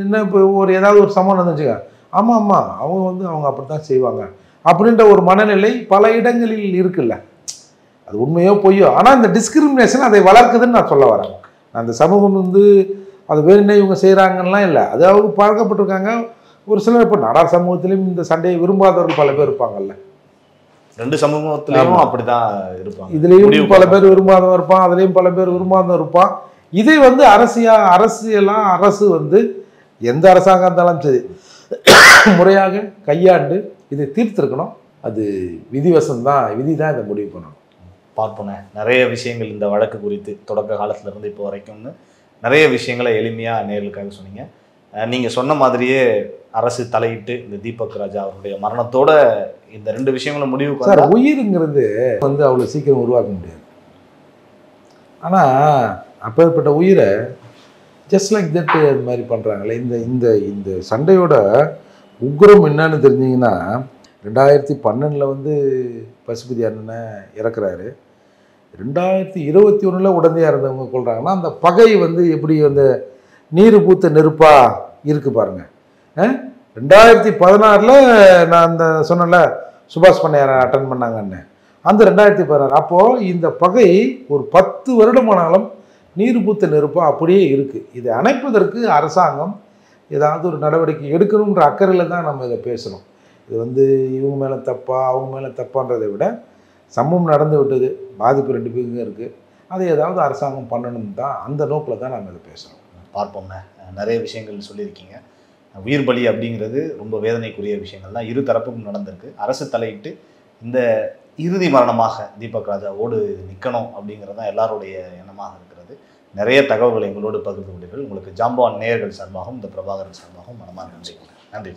என்ன இப்போ ஒரு ஏதாவது ஒரு சம்பவம் நடந்துச்சுங்க, ஆமாம் அவங்க வந்து அவங்க அப்படி தான் செய்வாங்க அப்படின்ற ஒரு மனநிலை பல இடங்களில் இருக்குல்ல. அது உண்மையோ பொய்யோ, ஆனால் இந்த டிஸ்கிரிமினேஷன் அதை வளர்க்குதுன்னு நான் சொல்ல வரேன். அந்த சமூகம் வந்து அது வேணுன்னே இவங்க செய்கிறாங்கலாம் இல்லை, அது அவங்க பழக்கப்பட்டிருக்காங்க. ஒரு சிலர் இப்போ நாடார் சமூகத்திலையும் இந்த சண்டையை விரும்பாதவர்கள் பல பேர் இருப்பாங்கல்ல, 2 சமூகத்திலையும் அப்படிதான் இருப்பாங்க. இதுலேயும் பல பேர் விரும்பாதவன் இருப்பான், அதுலேயும் பல பேர் விரும்பாதவன் இருப்பான். இதை வந்து அரசு வந்து எந்த அரசாங்கம் இருந்தாலும் சரி முறையாக கையாண்டு இதை தீர்த்திருக்கணும். அது விதிவசம் தான், விதி தான் இதை முடிவு பண்ணணும். பார்ப்போங்க, நிறைய விஷயங்கள் இந்த வழக்கு குறித்து தொடக்க காலத்திலேருந்து இப்போ வரைக்கும்னு நிறைய விஷயங்களை எளிமையாக நேர்களுக்காக சொன்னீங்க. நீங்கள் சொன்ன மாதிரியே அரசு தலையிட்டு இந்த தீபக் ராஜா அவருடைய மரணத்தோட இந்த 2 விஷயங்களும் முடிவுக்கு சார், உயிருங்கிறது வந்து அவ்வளோ சீக்கிரம் உருவாக்க முடியாது. ஆனால் அப்பேற்பட்ட உயிரை ஜஸ்ட் லைக் தட் அது மாதிரி பண்ணுறாங்களே. இந்த இந்த சண்டையோட உக்ரம் என்னன்னு தெரிஞ்சிங்கன்னா 2012 வந்து பசுபதி அண்ணனை இறக்குறாரு, 2021 உடந்தையாக இருந்தவங்க கொள்றாங்கன்னா அந்த பகை வந்து எப்படி அந்த நீர் பூத்த நெருப்பாக இருக்கு பாருங்க. 2016 நான் அந்த சொன்னல சுபாஷ் பண்ணையாரை அட்டன் பண்ணாங்கன்னு, அந்த 2016 அப்போது இந்த பகை ஒரு 10 வருடமானாலும் நீர் பூத்த நெருப்போ அப்படியே இருக்குது. இதை அணைப்பதற்கு அரசாங்கம் ஏதாவது ஒரு நடவடிக்கை எடுக்கணுன்ற அக்கறையில் தான் நம்ம இதை பேசுகிறோம். இது வந்து இவங்க மேலே தப்பா அவங்க மேலே தப்பான்றதை விட சம்பவம் நடந்து விட்டது, பாதிப்பு 2 பேருக்கும் இருக்குது, அதை ஏதாவது அரசாங்கம் பண்ணணும் தான், அந்த நோக்கில் தான் நம்ம இதை பேசுகிறோம். பார்ப்போம்ண்ணே. நிறைய விஷயங்கள் சொல்லியிருக்கீங்க. உயிர் பலி அப்படிங்கிறது ரொம்ப வேதனைக்குரிய விஷயங்கள் தான், இரு தரப்புக்கும் நடந்திருக்கு. அரசு தலையிட்டு இந்த இறுதி மரணமாக தீபக் ராஜாவோடு நிற்கணும் அப்படிங்கிறது தான் எல்லாருடைய எண்ணமாக இருக்கிறது. நிறைய தகவல்களை எங்களோடு பகிர்ந்து கொண்டீர்கள். உங்களுக்கு ஜாம்பவான் நேயர்கள் சார்பாகவும் இந்த பிரபாகரன் சார்பாகவும் மனமார்ந்த நன்றி. நன்றி.